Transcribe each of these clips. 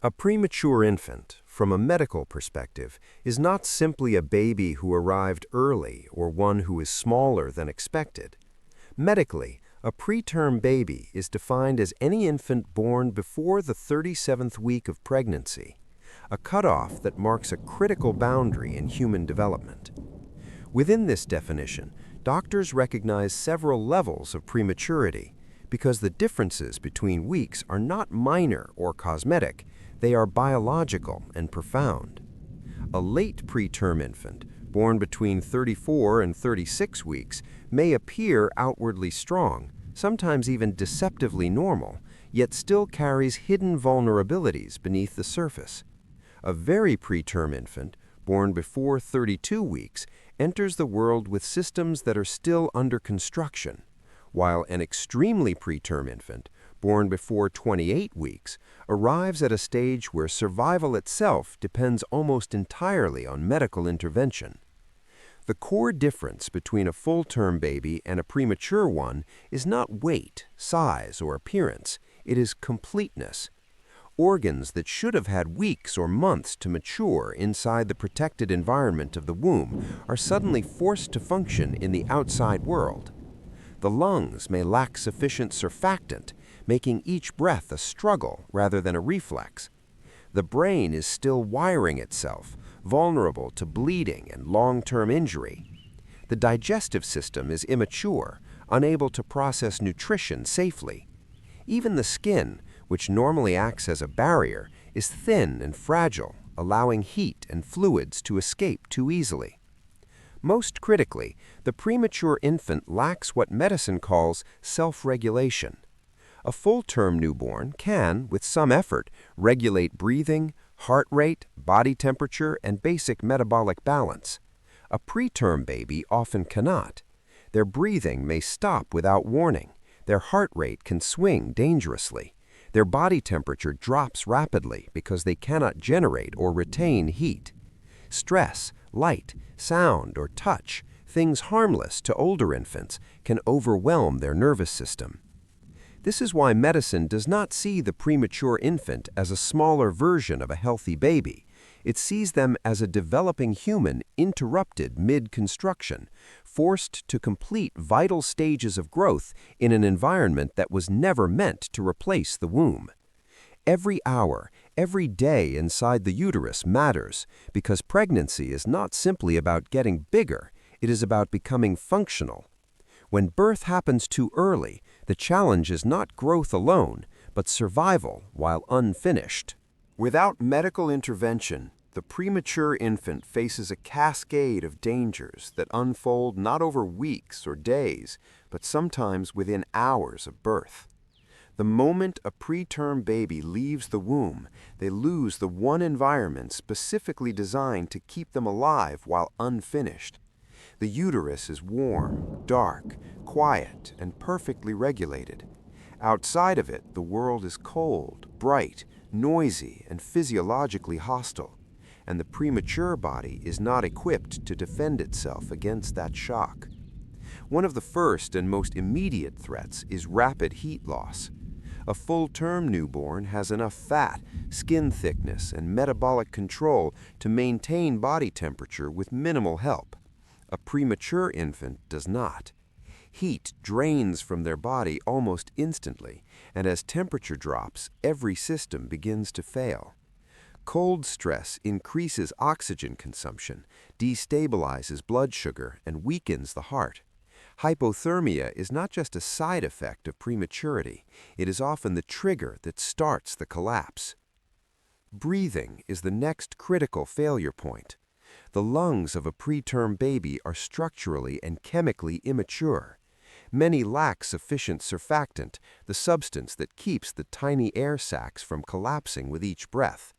A premature infant, from a medical perspective, is not simply a baby who arrived early or one who is smaller than expected. Medically, a preterm baby is defined as any infant born before the 37th week of pregnancy, a cutoff that marks a critical boundary in human development. Within this definition, doctors recognize several levels of prematurity because the differences between weeks are not minor or cosmetic. They are biological and profound. A late preterm infant, born between 34 and 36 weeks, may appear outwardly strong, sometimes even deceptively normal, yet still carries hidden vulnerabilities beneath the surface. A very preterm infant, born before 32 weeks, enters the world with systems that are still under construction, while an extremely preterm infant, born before 28 weeks, arrives at a stage where survival itself depends almost entirely on medical intervention. The core difference between a full-term baby and a premature one is not weight, size, or appearance. It is completeness. Organs that should have had weeks or months to mature inside the protected environment of the womb are suddenly forced to function in the outside world. The lungs may lack sufficient surfactant, making each breath a struggle rather than a reflex. The brain is still wiring itself, vulnerable to bleeding and long-term injury. The digestive system is immature, unable to process nutrition safely. Even the skin, which normally acts as a barrier, is thin and fragile, allowing heat and fluids to escape too easily. Most critically, the premature infant lacks what medicine calls self-regulation. A full-term newborn can, with some effort, regulate breathing, heart rate, body temperature, and basic metabolic balance. A preterm baby often cannot. Their breathing may stop without warning. Their heart rate can swing dangerously. Their body temperature drops rapidly because they cannot generate or retain heat. Stress, light, sound, or touch, things harmless to older infants, can overwhelm their nervous system. This is why medicine does not see the premature infant as a smaller version of a healthy baby. It sees them as a developing human interrupted mid-construction, forced to complete vital stages of growth in an environment that was never meant to replace the womb. Every hour, every day inside the uterus matters because pregnancy is not simply about getting bigger, it is about becoming functional. When birth happens too early, the challenge is not growth alone, but survival while unfinished. Without medical intervention, the premature infant faces a cascade of dangers that unfold not over weeks or days, but sometimes within hours of birth. The moment a preterm baby leaves the womb, they lose the one environment specifically designed to keep them alive while unfinished. The uterus is warm, dark, quiet, and perfectly regulated. Outside of it, the world is cold, bright, noisy, and physiologically hostile, and the premature body is not equipped to defend itself against that shock. One of the first and most immediate threats is rapid heat loss. A full-term newborn has enough fat, skin thickness, and metabolic control to maintain body temperature with minimal help. A premature infant does not. Heat drains from their body almost instantly, and as temperature drops, every system begins to fail. Cold stress increases oxygen consumption, destabilizes blood sugar, and weakens the heart. Hypothermia is not just a side effect of prematurity, it is often the trigger that starts the collapse. Breathing is the next critical failure point. The lungs of a preterm baby are structurally and chemically immature. Many lack sufficient surfactant, the substance that keeps the tiny air sacs from collapsing with each breath.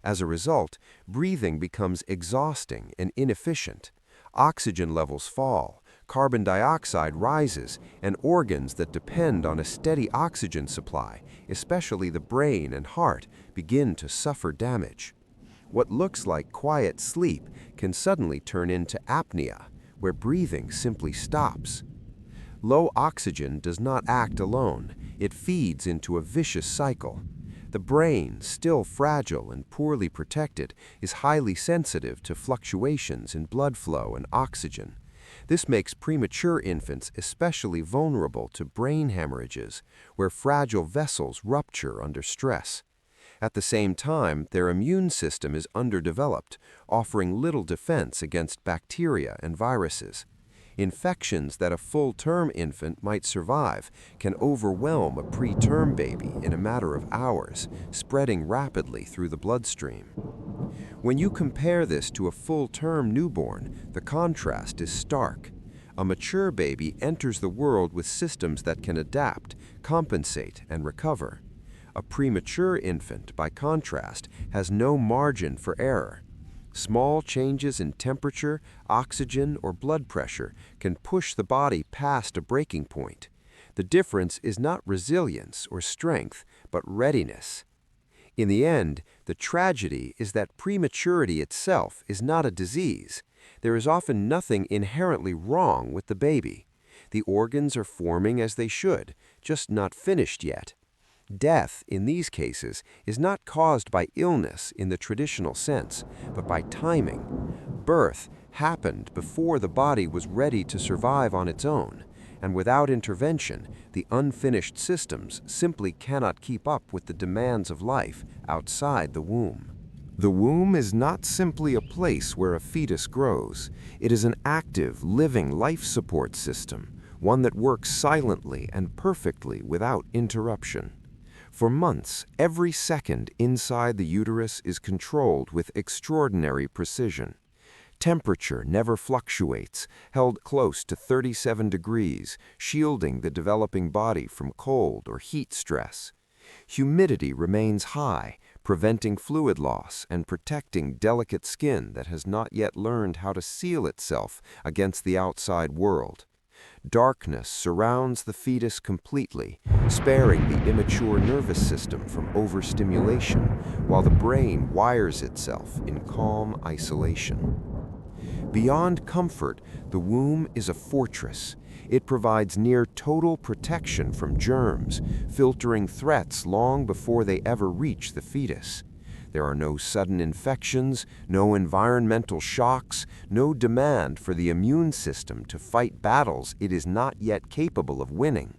As a result, breathing becomes exhausting and inefficient. Oxygen levels fall, carbon dioxide rises, and organs that depend on a steady oxygen supply, especially the brain and heart, begin to suffer damage. What looks like quiet sleep can suddenly turn into apnea, where breathing simply stops. Low oxygen does not act alone. It feeds into a vicious cycle. The brain, still fragile and poorly protected, is highly sensitive to fluctuations in blood flow and oxygen. This makes premature infants especially vulnerable to brain hemorrhages, where fragile vessels rupture under stress. At the same time, their immune system is underdeveloped, offering little defense against bacteria and viruses. Infections that a full-term infant might survive can overwhelm a preterm baby in a matter of hours, spreading rapidly through the bloodstream. When you compare this to a full-term newborn, the contrast is stark. A mature baby enters the world with systems that can adapt, compensate, and recover. A premature infant, by contrast, has no margin for error. Small changes in temperature, oxygen, or blood pressure can push the body past a breaking point. The difference is not resilience or strength, but readiness. In the end, the tragedy is that prematurity itself is not a disease. There is often nothing inherently wrong with the baby. The organs are forming as they should, just not finished yet. Death, in these cases, is not caused by illness in the traditional sense, but by timing. Birth happened before the body was ready to survive on its own, and without intervention, the unfinished systems simply cannot keep up with the demands of life outside the womb. The womb is not simply a place where a fetus grows. It is an active, living life support system, one that works silently and perfectly without interruption. For months, every second inside the uterus is controlled with extraordinary precision. Temperature never fluctuates, held close to 37 degrees, shielding the developing body from cold or heat stress. Humidity remains high, preventing fluid loss and protecting delicate skin that has not yet learned how to seal itself against the outside world. Darkness surrounds the fetus completely, sparing the immature nervous system from overstimulation, while the brain wires itself in calm isolation. Beyond comfort, the womb is a fortress. It provides near total protection from germs, filtering threats long before they ever reach the fetus. There are no sudden infections, no environmental shocks, no demand for the immune system to fight battles it is not yet capable of winning.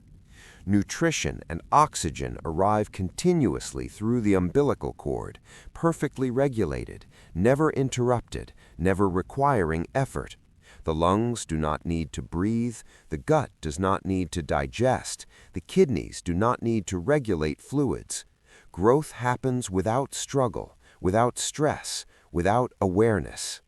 Nutrition and oxygen arrive continuously through the umbilical cord, perfectly regulated, never interrupted, never requiring effort. The lungs do not need to breathe, the gut does not need to digest, the kidneys do not need to regulate fluids. Growth happens without struggle, without stress, without awareness.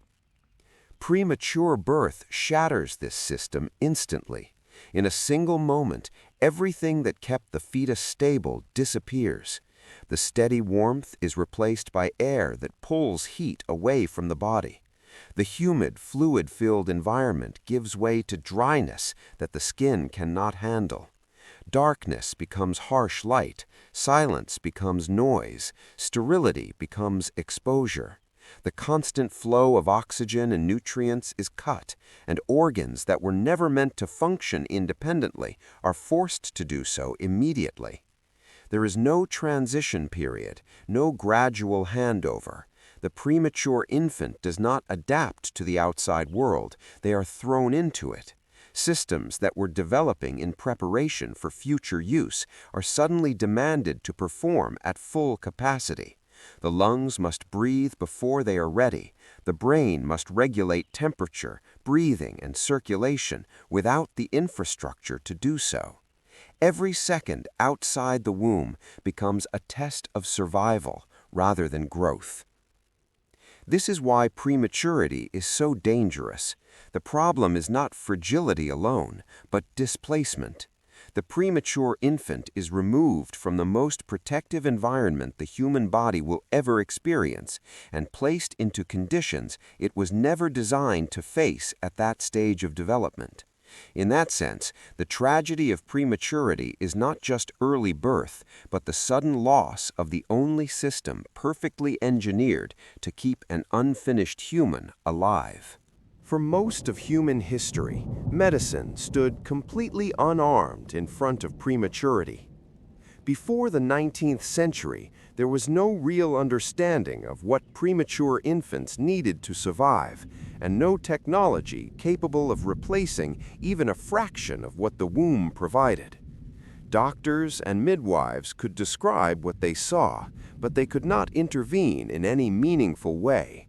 Premature birth shatters this system instantly. In a single moment, everything that kept the fetus stable disappears. The steady warmth is replaced by air that pulls heat away from the body. The humid, fluid-filled environment gives way to dryness that the skin cannot handle. Darkness becomes harsh light, silence becomes noise, sterility becomes exposure. The constant flow of oxygen and nutrients is cut, and organs that were never meant to function independently are forced to do so immediately. There is no transition period, no gradual handover. The premature infant does not adapt to the outside world, they are thrown into it. Systems that were developing in preparation for future use are suddenly demanded to perform at full capacity. The lungs must breathe before they are ready. The brain must regulate temperature, breathing, and circulation without the infrastructure to do so. Every second outside the womb becomes a test of survival rather than growth. This is why prematurity is so dangerous. The problem is not fragility alone, but displacement. The premature infant is removed from the most protective environment the human body will ever experience and placed into conditions it was never designed to face at that stage of development. In that sense, the tragedy of prematurity is not just early birth, but the sudden loss of the only system perfectly engineered to keep an unfinished human alive. For most of human history, medicine stood completely unarmed in front of prematurity. Before the 19th century, There was no real understanding of what premature infants needed to survive, and no technology capable of replacing even a fraction of what the womb provided. Doctors and midwives could describe what they saw, but they could not intervene in any meaningful way.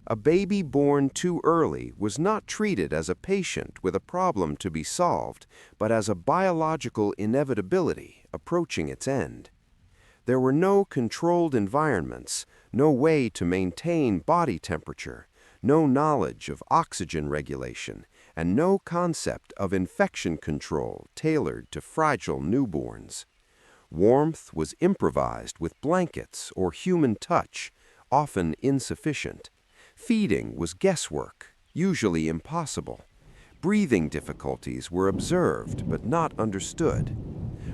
A baby born too early was not treated as a patient with a problem to be solved, but as a biological inevitability approaching its end. There were no controlled environments, no way to maintain body temperature, no knowledge of oxygen regulation, and no concept of infection control tailored to fragile newborns. Warmth was improvised with blankets or human touch, often insufficient. Feeding was guesswork, usually impossible. Breathing difficulties were observed but not understood.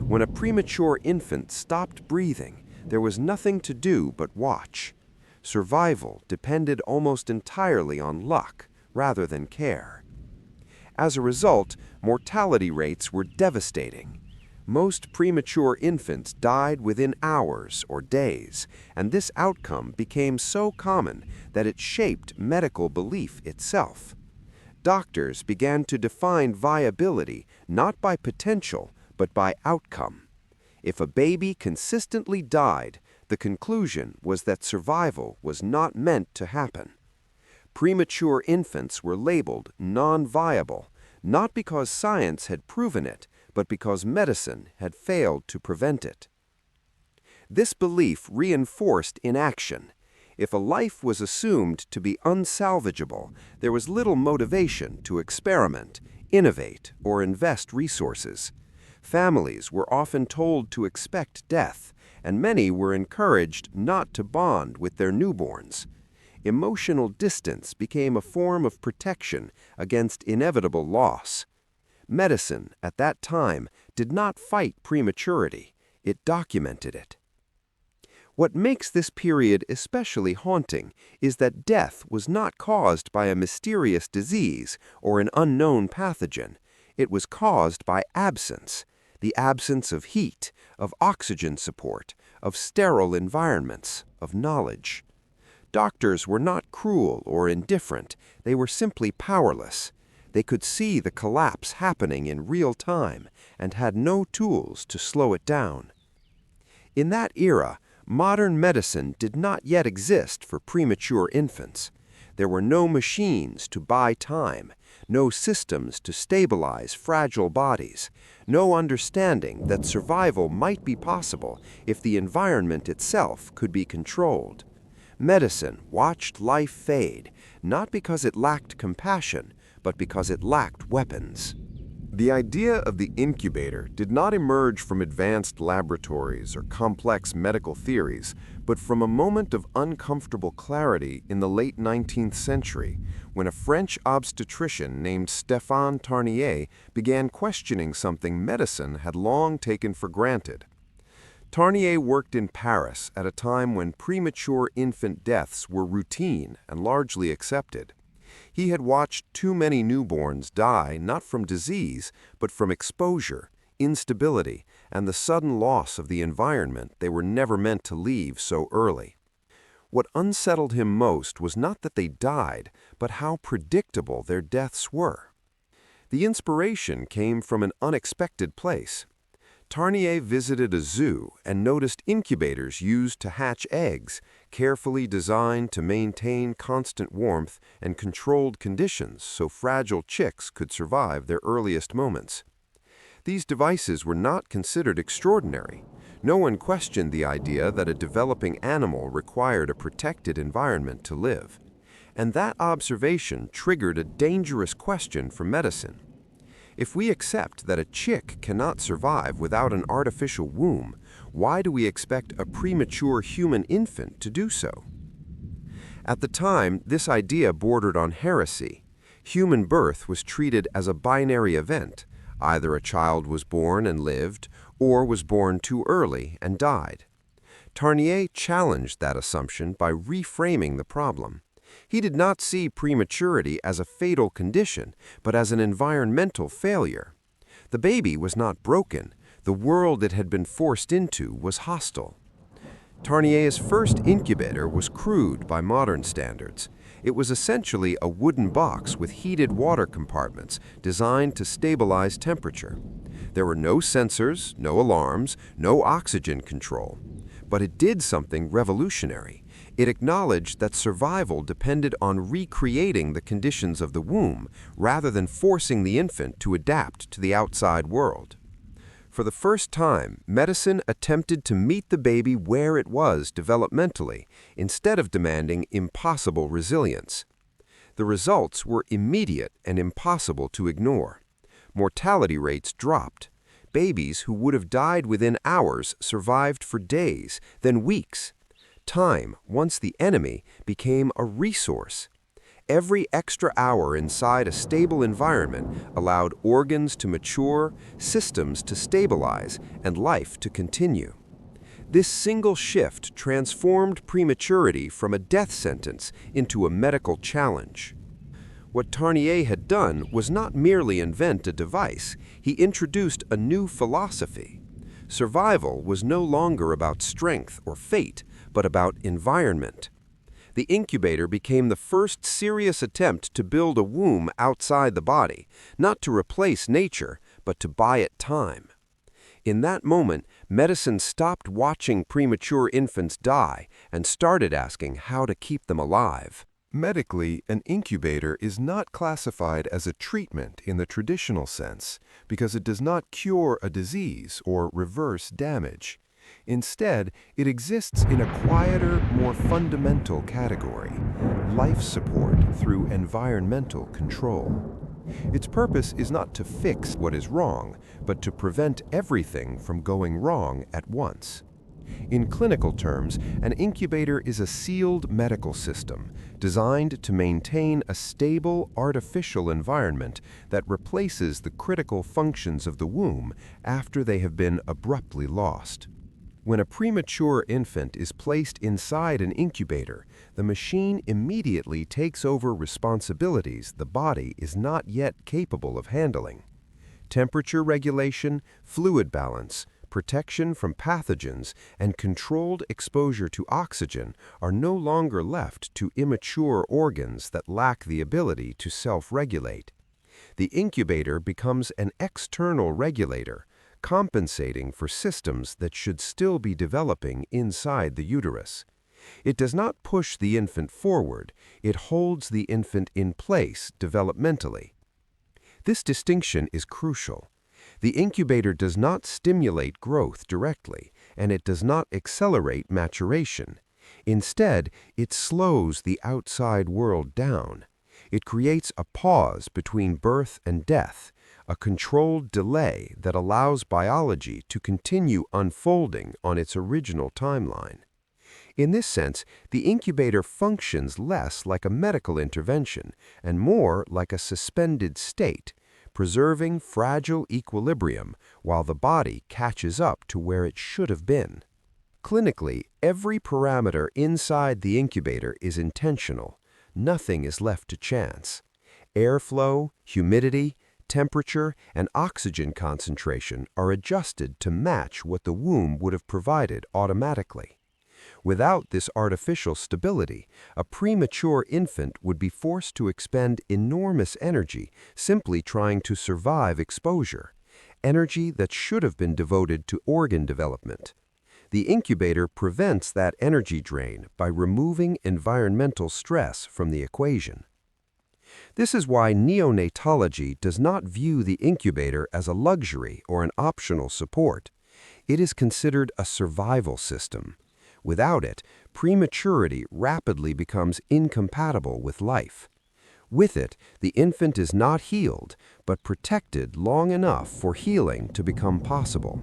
When a premature infant stopped breathing, there was nothing to do but watch. Survival depended almost entirely on luck rather than care. As a result, mortality rates were devastating. Most premature infants died within hours or days, and this outcome became so common that it shaped medical belief itself. Doctors began to define viability not by potential, but by outcome. If a baby consistently died, the conclusion was that survival was not meant to happen. Premature infants were labeled non-viable, not because science had proven it, but because medicine had failed to prevent it. This belief reinforced inaction. If a life was assumed to be unsalvageable, there was little motivation to experiment, innovate, or invest resources. Families were often told to expect death, and many were encouraged not to bond with their newborns. Emotional distance became a form of protection against inevitable loss. Medicine, at that time, did not fight prematurity, it documented it. What makes this period especially haunting is that death was not caused by a mysterious disease or an unknown pathogen. It was caused by absence, the absence of heat, of oxygen support, of sterile environments, of knowledge. Doctors were not cruel or indifferent, they were simply powerless. They could see the collapse happening in real time and had no tools to slow it down. In that era, modern medicine did not yet exist for premature infants. There were no machines to buy time, no systems to stabilize fragile bodies, no understanding that survival might be possible if the environment itself could be controlled. Medicine watched life fade, not because it lacked compassion, but because it lacked weapons. The idea of the incubator did not emerge from advanced laboratories or complex medical theories, but from a moment of uncomfortable clarity in the late 19th century, when a French obstetrician named Stéphane Tarnier began questioning something medicine had long taken for granted. Tarnier worked in Paris at a time when premature infant deaths were routine and largely accepted. He had watched too many newborns die not from disease, but from exposure, instability, and the sudden loss of the environment they were never meant to leave so early. What unsettled him most was not that they died, but how predictable their deaths were. The inspiration came from an unexpected place. Tarnier visited a zoo and noticed incubators used to hatch eggs, carefully designed to maintain constant warmth and controlled conditions so fragile chicks could survive their earliest moments. These devices were not considered extraordinary. No one questioned the idea that a developing animal required a protected environment to live. And that observation triggered a dangerous question for medicine. If we accept that a chick cannot survive without an artificial womb, why do we expect a premature human infant to do so? At the time, this idea bordered on heresy. Human birth was treated as a binary event. Either a child was born and lived, or was born too early and died. Tarnier challenged that assumption by reframing the problem. He did not see prematurity as a fatal condition, but as an environmental failure. The baby was not broken. The world it had been forced into was hostile. Tarnier's first incubator was crude by modern standards. It was essentially a wooden box with heated water compartments designed to stabilize temperature. There were no sensors, no alarms, no oxygen control. But it did something revolutionary. It acknowledged that survival depended on recreating the conditions of the womb rather than forcing the infant to adapt to the outside world. For the first time, medicine attempted to meet the baby where it was developmentally, instead of demanding impossible resilience. The results were immediate and impossible to ignore. Mortality rates dropped. Babies who would have died within hours survived for days, then weeks. Time, once the enemy, became a resource. Every extra hour inside a stable environment allowed organs to mature, systems to stabilize, and life to continue. This single shift transformed prematurity from a death sentence into a medical challenge. What Tarnier had done was not merely invent a device, he introduced a new philosophy. Survival was no longer about strength or fate, but about environment. The incubator became the first serious attempt to build a womb outside the body, not to replace nature, but to buy it time. In that moment, medicine stopped watching premature infants die and started asking how to keep them alive. Medically, an incubator is not classified as a treatment in the traditional sense because it does not cure a disease or reverse damage. Instead, it exists in a quieter, more fundamental category, life support through environmental control. Its purpose is not to fix what is wrong, but to prevent everything from going wrong at once. In clinical terms, an incubator is a sealed medical system designed to maintain a stable, artificial environment that replaces the critical functions of the womb after they have been abruptly lost. When a premature infant is placed inside an incubator, the machine immediately takes over responsibilities the body is not yet capable of handling. Temperature regulation, fluid balance, protection from pathogens, and controlled exposure to oxygen are no longer left to immature organs that lack the ability to self-regulate. The incubator becomes an external regulator, compensating for systems that should still be developing inside the uterus. It does not push the infant forward, it holds the infant in place developmentally. This distinction is crucial. The incubator does not stimulate growth directly, and it does not accelerate maturation. Instead, it slows the outside world down. It creates a pause between birth and death, a controlled delay that allows biology to continue unfolding on its original timeline. In this sense, the incubator functions less like a medical intervention and more like a suspended state, preserving fragile equilibrium while the body catches up to where it should have been. Clinically, every parameter inside the incubator is intentional. Nothing is left to chance. Airflow, humidity, temperature, and oxygen concentration are adjusted to match what the womb would have provided automatically. Without this artificial stability, a premature infant would be forced to expend enormous energy simply trying to survive exposure, energy that should have been devoted to organ development. The incubator prevents that energy drain by removing environmental stress from the equation. This is why neonatology does not view the incubator as a luxury or an optional support. It is considered a survival system. Without it, prematurity rapidly becomes incompatible with life. With it, the infant is not healed, but protected long enough for healing to become possible.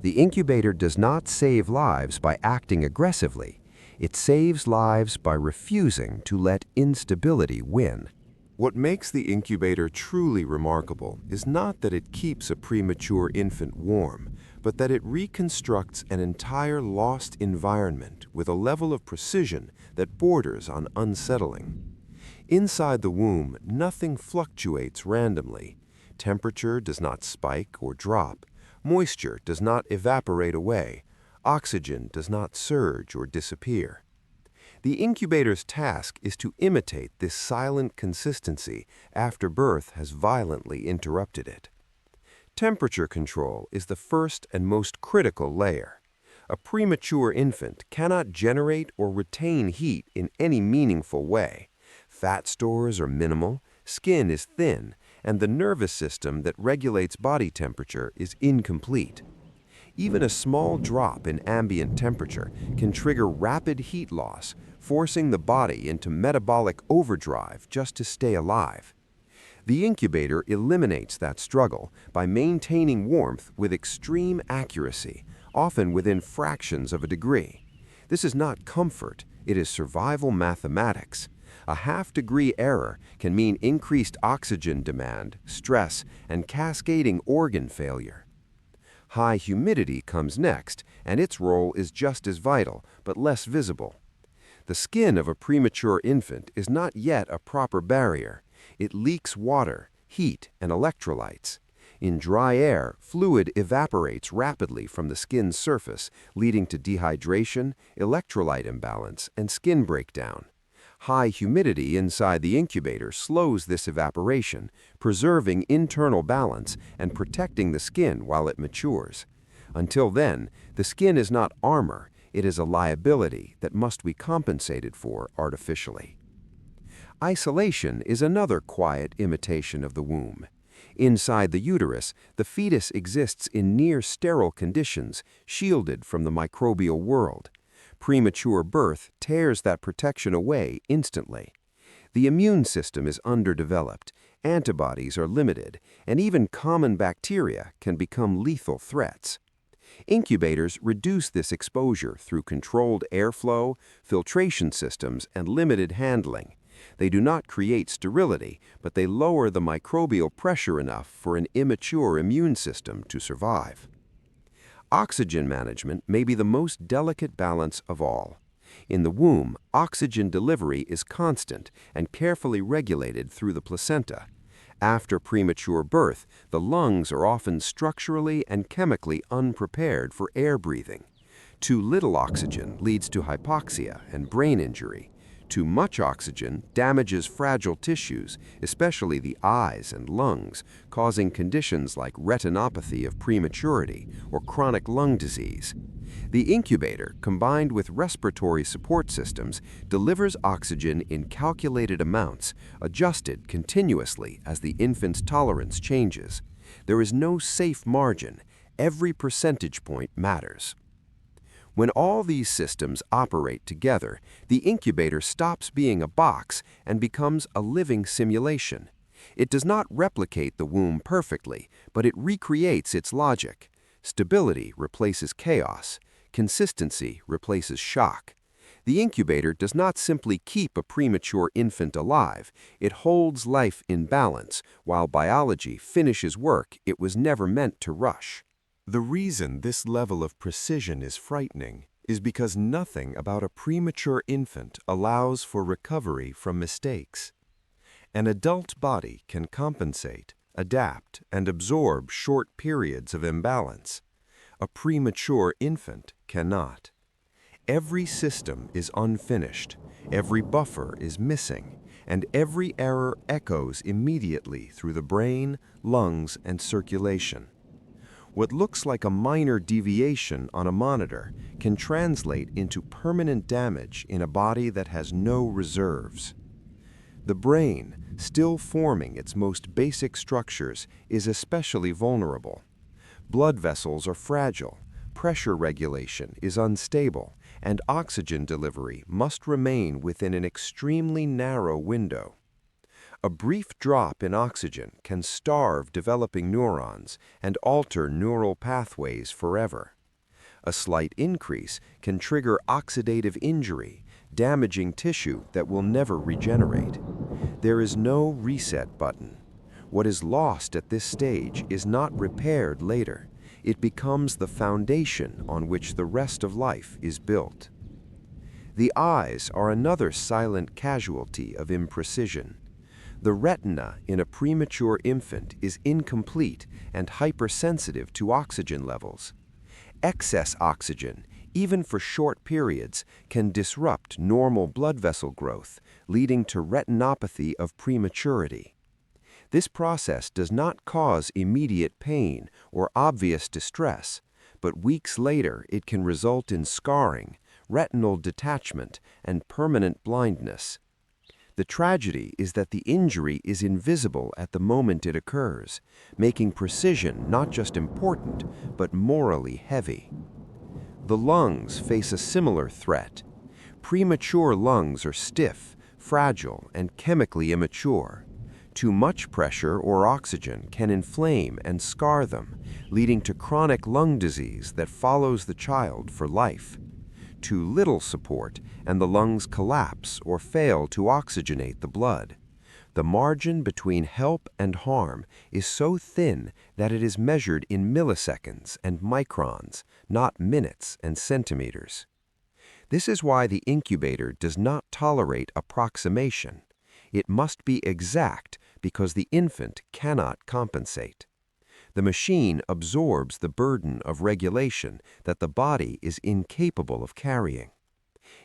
The incubator does not save lives by acting aggressively. It saves lives by refusing to let instability win. What makes the incubator truly remarkable is not that it keeps a premature infant warm, but that it reconstructs an entire lost environment with a level of precision that borders on unsettling. Inside the womb, nothing fluctuates randomly. Temperature does not spike or drop. Moisture does not evaporate away. Oxygen does not surge or disappear. The incubator's task is to imitate this silent consistency after birth has violently interrupted it. Temperature control is the first and most critical layer. A premature infant cannot generate or retain heat in any meaningful way. Fat stores are minimal, skin is thin, and the nervous system that regulates body temperature is incomplete. Even a small drop in ambient temperature can trigger rapid heat loss, forcing the body into metabolic overdrive just to stay alive. The incubator eliminates that struggle by maintaining warmth with extreme accuracy, often within fractions of a degree. This is not comfort, it is survival mathematics. A half-degree error can mean increased oxygen demand, stress, and cascading organ failure. High humidity comes next, and its role is just as vital, but less visible. The skin of a premature infant is not yet a proper barrier. It leaks water, heat, and electrolytes. In dry air, fluid evaporates rapidly from the skin's surface, leading to dehydration, electrolyte imbalance, and skin breakdown. High humidity inside the incubator slows this evaporation, preserving internal balance and protecting the skin while it matures. Until then, the skin is not armor, it is a liability that must be compensated for artificially. Isolation is another quiet imitation of the womb. Inside the uterus, the fetus exists in near-sterile conditions, shielded from the microbial world. Premature birth tears that protection away instantly. The immune system is underdeveloped, antibodies are limited, and even common bacteria can become lethal threats. Incubators reduce this exposure through controlled airflow, filtration systems, and limited handling. They do not create sterility, but they lower the microbial pressure enough for an immature immune system to survive. Oxygen management may be the most delicate balance of all. In the womb, oxygen delivery is constant and carefully regulated through the placenta. After premature birth, the lungs are often structurally and chemically unprepared for air breathing. Too little oxygen leads to hypoxia and brain injury. Too much oxygen damages fragile tissues, especially the eyes and lungs, causing conditions like retinopathy of prematurity or chronic lung disease. The incubator, combined with respiratory support systems, delivers oxygen in calculated amounts, adjusted continuously as the infant's tolerance changes. There is no safe margin. Every percentage point matters. When all these systems operate together, the incubator stops being a box and becomes a living simulation. It does not replicate the womb perfectly, but it recreates its logic. Stability replaces chaos. Consistency replaces shock. The incubator does not simply keep a premature infant alive, it holds life in balance, while biology finishes work it was never meant to rush. The reason this level of precision is frightening is because nothing about a premature infant allows for recovery from mistakes. An adult body can compensate, adapt, and absorb short periods of imbalance. A premature infant cannot. Every system is unfinished, every buffer is missing, and every error echoes immediately through the brain, lungs, and circulation. What looks like a minor deviation on a monitor can translate into permanent damage in a body that has no reserves. The brain, still forming its most basic structures, is especially vulnerable. Blood vessels are fragile, pressure regulation is unstable, and oxygen delivery must remain within an extremely narrow window. A brief drop in oxygen can starve developing neurons and alter neural pathways forever. A slight increase can trigger oxidative injury, damaging tissue that will never regenerate. There is no reset button. What is lost at this stage is not repaired later. It becomes the foundation on which the rest of life is built. The eyes are another silent casualty of imprecision. The retina in a premature infant is incomplete and hypersensitive to oxygen levels. Excess oxygen, even for short periods, can disrupt normal blood vessel growth, leading to retinopathy of prematurity. This process does not cause immediate pain or obvious distress, but weeks later it can result in scarring, retinal detachment, and permanent blindness. The tragedy is that the injury is invisible at the moment it occurs, making precision not just important, but morally heavy. The lungs face a similar threat. Premature lungs are stiff, fragile, and chemically immature. Too much pressure or oxygen can inflame and scar them, leading to chronic lung disease that follows the child for life. Too little support, and the lungs collapse or fail to oxygenate the blood. The margin between help and harm is so thin that it is measured in milliseconds and microns, not minutes and centimeters. This is why the incubator does not tolerate approximation. It must be exact because the infant cannot compensate. The machine absorbs the burden of regulation that the body is incapable of carrying.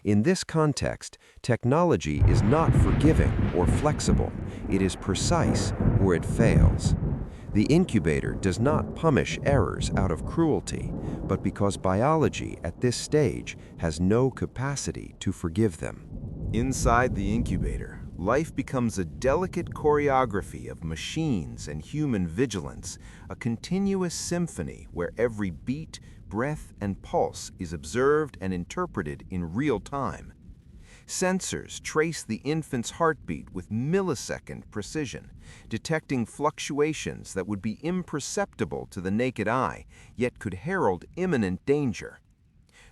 In this context, technology is not forgiving or flexible. It is precise or it fails. The incubator does not punish errors out of cruelty, but because biology at this stage has no capacity to forgive them. Inside the incubator, life becomes a delicate choreography of machines and human vigilance, a continuous symphony where every beat, breath, and pulse is observed and interpreted in real time. Sensors trace the infant's heartbeat with millisecond precision, detecting fluctuations that would be imperceptible to the naked eye, yet could herald imminent danger.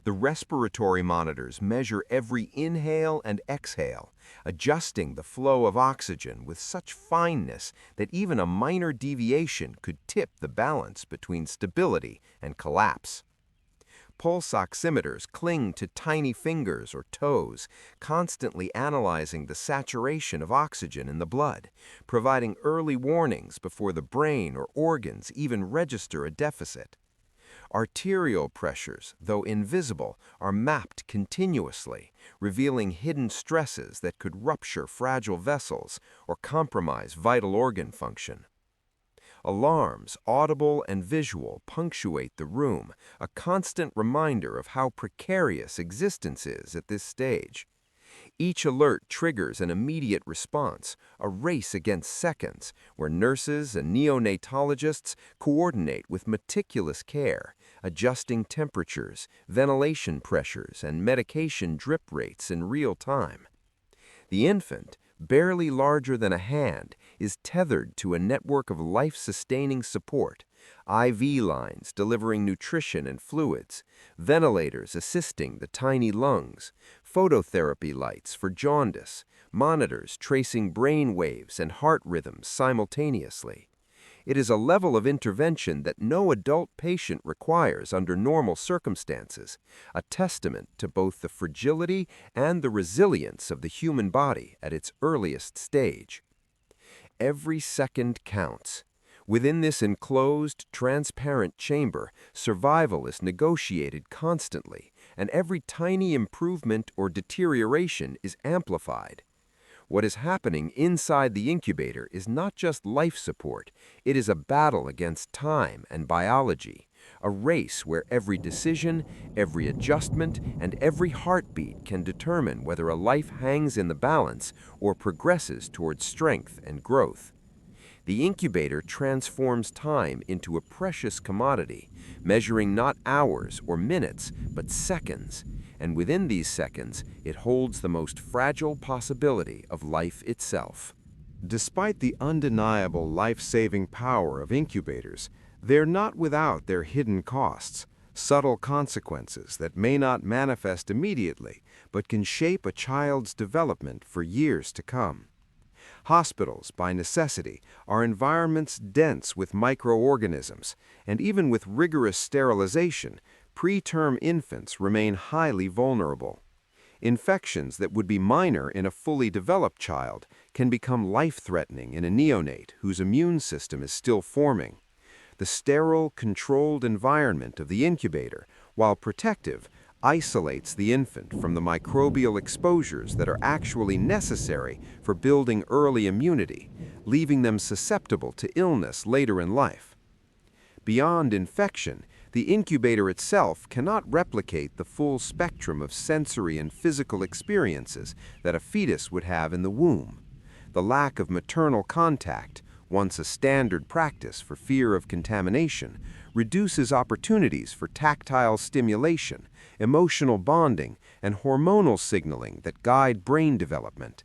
The respiratory monitors measure every inhale and exhale, adjusting the flow of oxygen with such fineness that even a minor deviation could tip the balance between stability and collapse. Pulse oximeters cling to tiny fingers or toes, constantly analyzing the saturation of oxygen in the blood, providing early warnings before the brain or organs even register a deficit. Arterial pressures, though invisible, are mapped continuously, revealing hidden stresses that could rupture fragile vessels or compromise vital organ function. Alarms, audible and visual, punctuate the room, a constant reminder of how precarious existence is at this stage. Each alert triggers an immediate response, a race against seconds, where nurses and neonatologists coordinate with meticulous care, adjusting temperatures, ventilation pressures, and medication drip rates in real time. The infant, barely larger than a hand, is tethered to a network of life-sustaining support, IV lines delivering nutrition and fluids, ventilators assisting the tiny lungs, phototherapy lights for jaundice, monitors tracing brain waves and heart rhythms simultaneously. It is a level of intervention that no adult patient requires under normal circumstances, a testament to both the fragility and the resilience of the human body at its earliest stage. Every second counts. Within this enclosed, transparent chamber, survival is negotiated constantly, and every tiny improvement or deterioration is amplified. What is happening inside the incubator is not just life support, it is a battle against time and biology, a race where every decision, every adjustment, and every heartbeat can determine whether a life hangs in the balance or progresses towards strength and growth. The incubator transforms time into a precious commodity, measuring not hours or minutes, but seconds. And within these seconds, it holds the most fragile possibility of life itself. Despite the undeniable life-saving power of incubators, they're not without their hidden costs, subtle consequences that may not manifest immediately, but can shape a child's development for years to come. Hospitals, by necessity, are environments dense with microorganisms, and even with rigorous sterilization, preterm infants remain highly vulnerable. Infections that would be minor in a fully developed child can become life-threatening in a neonate whose immune system is still forming. The sterile, controlled environment of the incubator, while protective, isolates the infant from the microbial exposures that are actually necessary for building early immunity, leaving them susceptible to illness later in life. Beyond infection, the incubator itself cannot replicate the full spectrum of sensory and physical experiences that a fetus would have in the womb. The lack of maternal contact, once a standard practice for fear of contamination, reduces opportunities for tactile stimulation, emotional bonding, and hormonal signaling that guide brain development.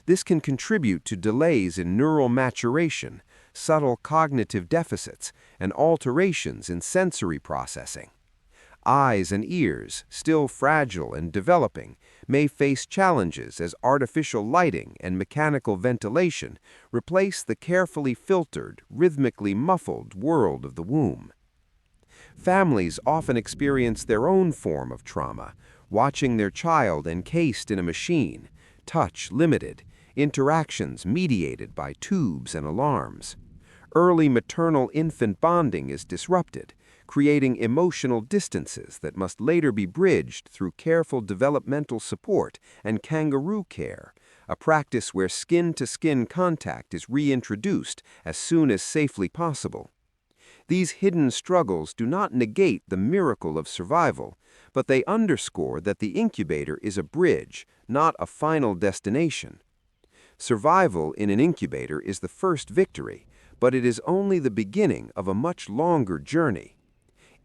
This can contribute to delays in neural maturation, subtle cognitive deficits, and alterations in sensory processing. Eyes and ears, still fragile and developing, may face challenges as artificial lighting and mechanical ventilation replace the carefully filtered, rhythmically muffled world of the womb. Families often experience their own form of trauma, watching their child encased in a machine, touch limited, interactions mediated by tubes and alarms. Early maternal-infant bonding is disrupted, creating emotional distances that must later be bridged through careful developmental support and kangaroo care, a practice where skin-to-skin contact is reintroduced as soon as safely possible. These hidden struggles do not negate the miracle of survival, but they underscore that the incubator is a bridge, not a final destination. Survival in an incubator is the first victory, but it is only the beginning of a much longer journey.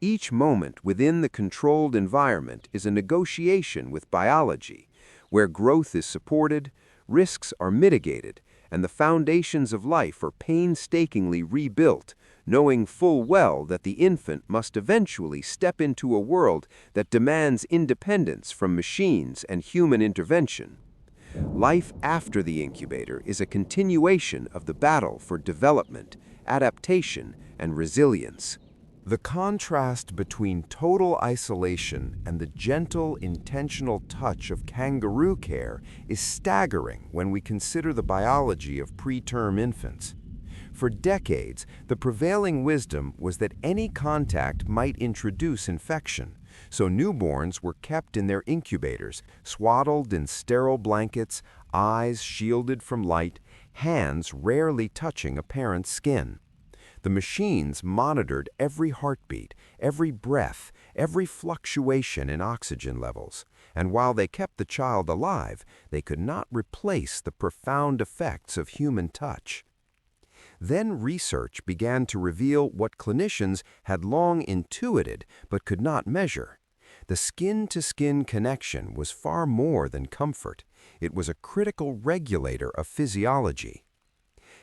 Each moment within the controlled environment is a negotiation with biology, where growth is supported, risks are mitigated, and the foundations of life are painstakingly rebuilt, knowing full well that the infant must eventually step into a world that demands independence from machines and human intervention. Life after the incubator is a continuation of the battle for development, adaptation, and resilience. The contrast between total isolation and the gentle, intentional touch of kangaroo care is staggering when we consider the biology of preterm infants. For decades, the prevailing wisdom was that any contact might introduce infection, so newborns were kept in their incubators, swaddled in sterile blankets, eyes shielded from light, hands rarely touching a parent's skin. The machines monitored every heartbeat, every breath, every fluctuation in oxygen levels, and while they kept the child alive, they could not replace the profound effects of human touch. Then research began to reveal what clinicians had long intuited but could not measure. The skin-to-skin connection was far more than comfort. It was a critical regulator of physiology.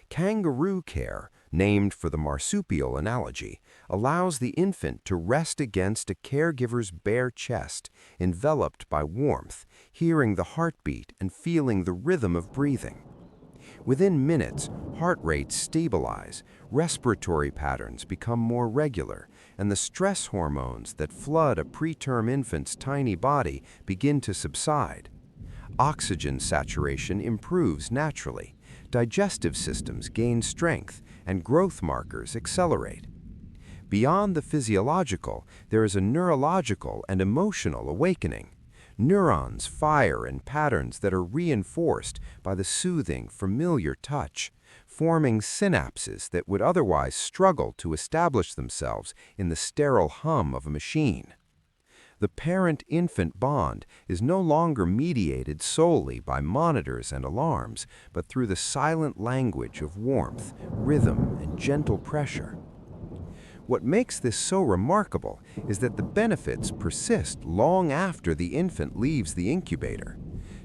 Kangaroo care, named for the marsupial analogy, allows the infant to rest against a caregiver's bare chest, enveloped by warmth, hearing the heartbeat and feeling the rhythm of breathing. Within minutes, heart rates stabilize, respiratory patterns become more regular, and the stress hormones that flood a preterm infant's tiny body begin to subside. Oxygen saturation improves naturally, digestive systems gain strength, and growth markers accelerate. Beyond the physiological, there is a neurological and emotional awakening. Neurons fire in patterns that are reinforced by the soothing, familiar touch, forming synapses that would otherwise struggle to establish themselves in the sterile hum of a machine. The parent-infant bond is no longer mediated solely by monitors and alarms, but through the silent language of warmth, rhythm, and gentle pressure. What makes this so remarkable is that the benefits persist long after the infant leaves the incubator.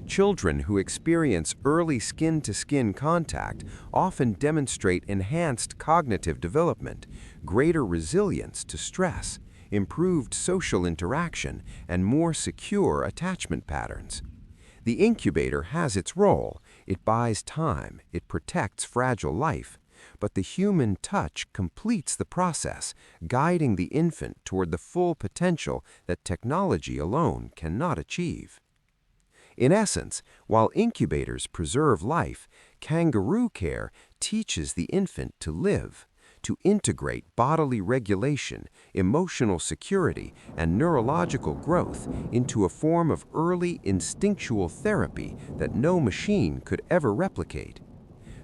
Children who experience early skin-to-skin contact often demonstrate enhanced cognitive development, greater resilience to stress, improved social interaction, and more secure attachment patterns. The incubator has its role. It buys time, it protects fragile life, but the human touch completes the process, guiding the infant toward the full potential that technology alone cannot achieve. In essence, while incubators preserve life, kangaroo care teaches the infant to live, to integrate bodily regulation, emotional security, and neurological growth into a form of early instinctual therapy that no machine could ever replicate.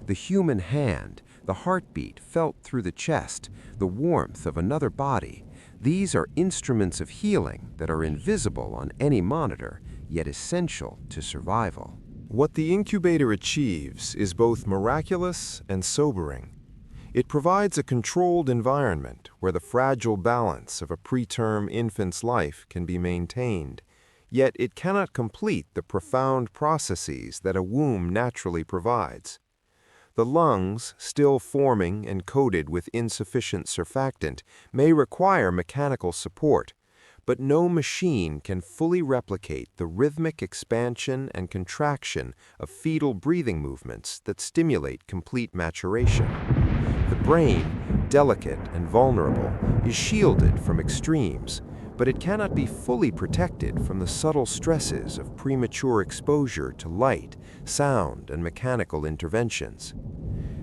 The human hand, the heartbeat felt through the chest, the warmth of another body, these are instruments of healing that are invisible on any monitor, yet essential to survival. What the incubator achieves is both miraculous and sobering. It provides a controlled environment where the fragile balance of a preterm infant's life can be maintained, yet it cannot complete the profound processes that a womb naturally provides. The lungs, still forming and coated with insufficient surfactant, may require mechanical support, but no machine can fully replicate the rhythmic expansion and contraction of fetal breathing movements that stimulate complete maturation. The brain, delicate and vulnerable, is shielded from extremes, but it cannot be fully protected from the subtle stresses of premature exposure to light, sound, and mechanical interventions.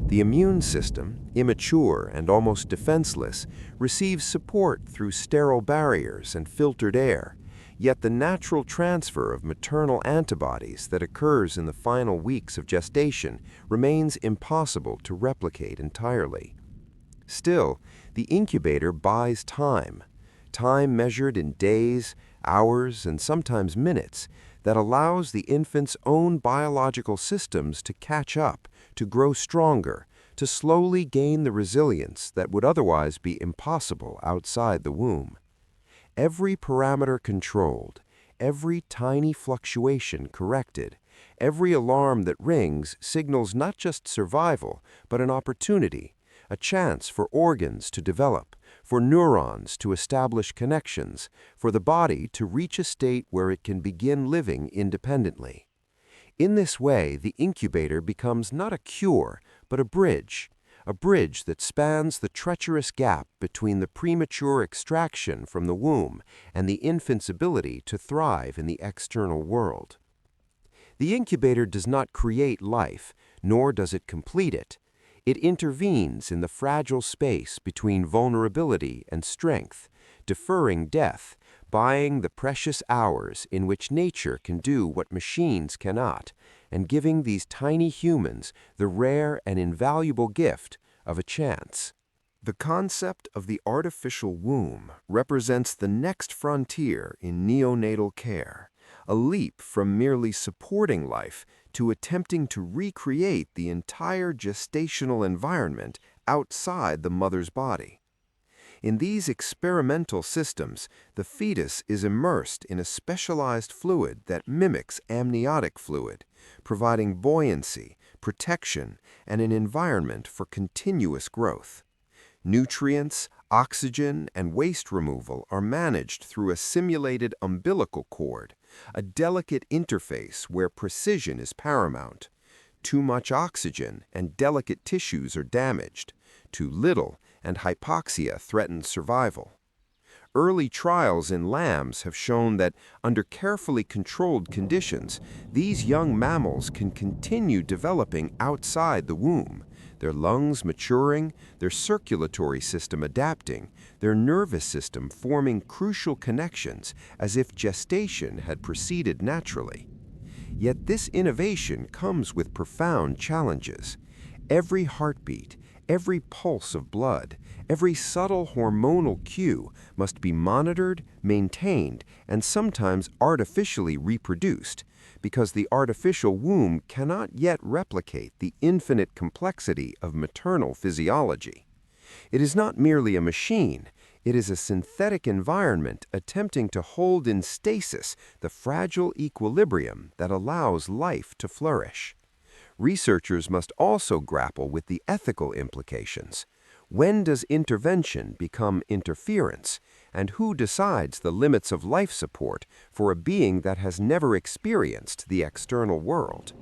The immune system, immature and almost defenseless, receives support through sterile barriers and filtered air, yet the natural transfer of maternal antibodies that occurs in the final weeks of gestation remains impossible to replicate entirely. Still, the incubator buys time measured in days, hours, and sometimes minutes, that allows the infant's own biological systems to catch up, to grow stronger, to slowly gain the resilience that would otherwise be impossible outside the womb. Every parameter controlled, every tiny fluctuation corrected, every alarm that rings signals not just survival, but an opportunity, a chance for organs to develop, for neurons to establish connections, for the body to reach a state where it can begin living independently. In this way, the incubator becomes not a cure, but a bridge that spans the treacherous gap between the premature extraction from the womb and the infant's ability to thrive in the external world. The incubator does not create life, nor does it complete it. It intervenes in the fragile space between vulnerability and strength, deferring death, buying the precious hours in which nature can do what machines cannot, and giving these tiny humans the rare and invaluable gift of a chance. The concept of the artificial womb represents the next frontier in neonatal care, a leap from merely supporting life to attempting to recreate the entire gestational environment outside the mother's body. In these experimental systems, the fetus is immersed in a specialized fluid that mimics amniotic fluid, providing buoyancy, protection, and an environment for continuous growth. Nutrients, oxygen, and waste removal are managed through a simulated umbilical cord, a delicate interface where precision is paramount. Too much oxygen and delicate tissues are damaged. Too little and hypoxia threatens survival. Early trials in lambs have shown that under carefully controlled conditions, these young mammals can continue developing outside the womb, their lungs maturing, their circulatory system adapting, their nervous system forming crucial connections as if gestation had proceeded naturally. Yet this innovation comes with profound challenges. Every heartbeat, every pulse of blood, every subtle hormonal cue must be monitored, maintained, and sometimes artificially reproduced, because the artificial womb cannot yet replicate the infinite complexity of maternal physiology. It is not merely a machine, it is a synthetic environment attempting to hold in stasis the fragile equilibrium that allows life to flourish. Researchers must also grapple with the ethical implications. When does intervention become interference? And who decides the limits of life support for a being that has never experienced the external world?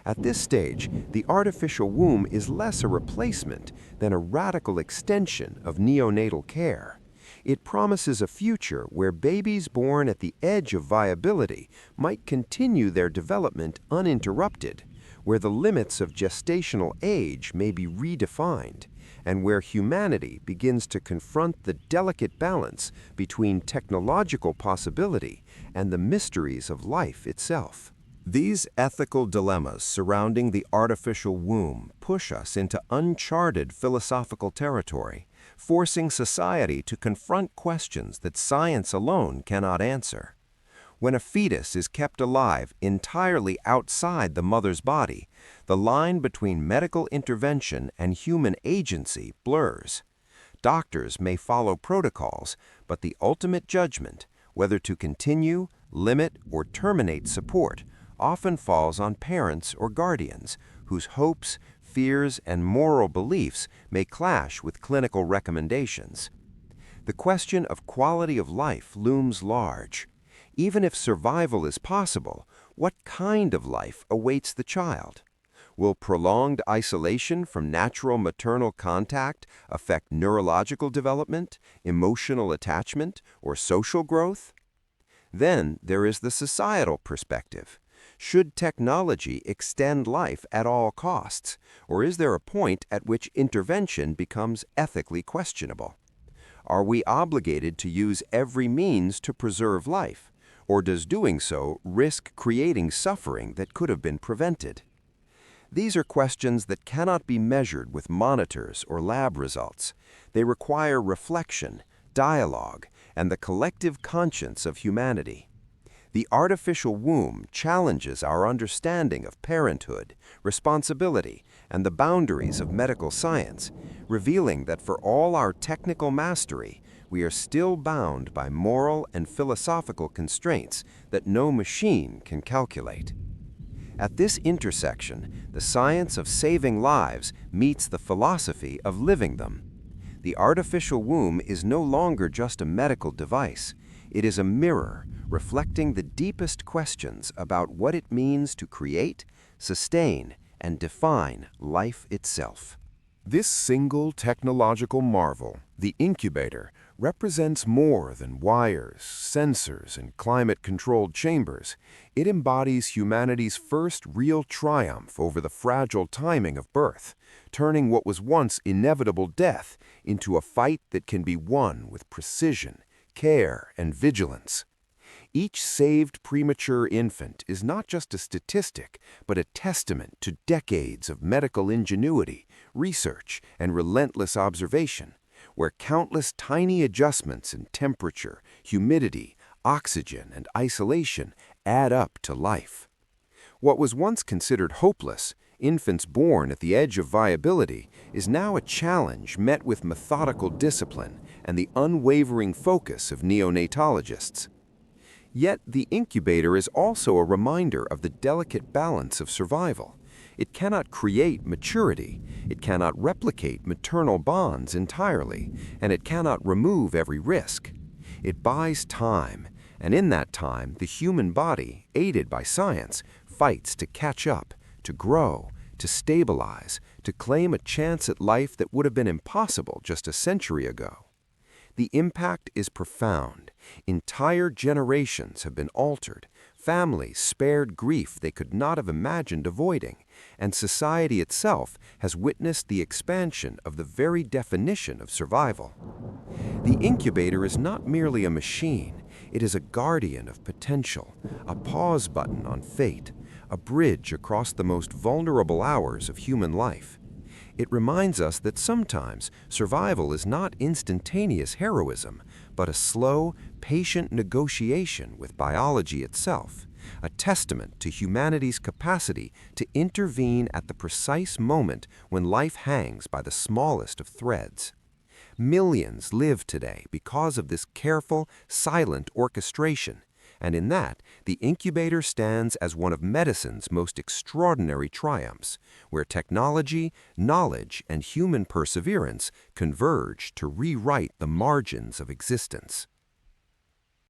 At this stage, the artificial womb is less a replacement than a radical extension of neonatal care. It promises a future where babies born at the edge of viability might continue their development uninterrupted, where the limits of gestational age may be redefined, and where humanity begins to confront the delicate balance between technological possibility and the mysteries of life itself. These ethical dilemmas surrounding the artificial womb push us into uncharted philosophical territory, forcing society to confront questions that science alone cannot answer. When a fetus is kept alive entirely outside the mother's body, the line between medical intervention and human agency blurs. Doctors may follow protocols, but the ultimate judgment, whether to continue, limit, or terminate support, often falls on parents or guardians whose hopes, fears, and moral beliefs may clash with clinical recommendations. The question of quality of life looms large. Even if survival is possible, what kind of life awaits the child? Will prolonged isolation from natural maternal contact affect neurological development, emotional attachment, or social growth? Then there is the societal perspective. Should technology extend life at all costs, or is there a point at which intervention becomes ethically questionable? Are we obligated to use every means to preserve life, or does doing so risk creating suffering that could have been prevented? These are questions that cannot be measured with monitors or lab results. They require reflection, dialogue, and the collective conscience of humanity. The artificial womb challenges our understanding of parenthood, responsibility, and the boundaries of medical science, revealing that for all our technical mastery, we are still bound by moral and philosophical constraints that no machine can calculate. At this intersection, the science of saving lives meets the philosophy of living them. The artificial womb is no longer just a medical device. It is a mirror reflecting the deepest questions about what it means to create, sustain, and define life itself. This single technological marvel, the incubator, represents more than wires, sensors, and climate-controlled chambers. It embodies humanity's first real triumph over the fragile timing of birth, turning what was once inevitable death into a fight that can be won with precision, care, and vigilance. Each saved premature infant is not just a statistic, but a testament to decades of medical ingenuity, research, and relentless observation, where countless tiny adjustments in temperature, humidity, oxygen, and isolation add up to life. What was once considered hopeless, infants born at the edge of viability, is now a challenge met with methodical discipline and the unwavering focus of neonatologists. Yet the incubator is also a reminder of the delicate balance of survival. It cannot create maturity, it cannot replicate maternal bonds entirely, and it cannot remove every risk. It buys time, and in that time, the human body, aided by science, fights to catch up, to grow, to stabilize, to claim a chance at life that would have been impossible just a century ago. The impact is profound. Entire generations have been altered, families spared grief they could not have imagined avoiding, and society itself has witnessed the expansion of the very definition of survival. The incubator is not merely a machine, it is a guardian of potential, a pause button on fate, a bridge across the most vulnerable hours of human life. It reminds us that sometimes survival is not instantaneous heroism, but a slow, patient negotiation with biology itself, a testament to humanity's capacity to intervene at the precise moment when life hangs by the smallest of threads. Millions live today because of this careful, silent orchestration, and in that, the incubator stands as one of medicine's most extraordinary triumphs, where technology, knowledge, and human perseverance converge to rewrite the margins of existence.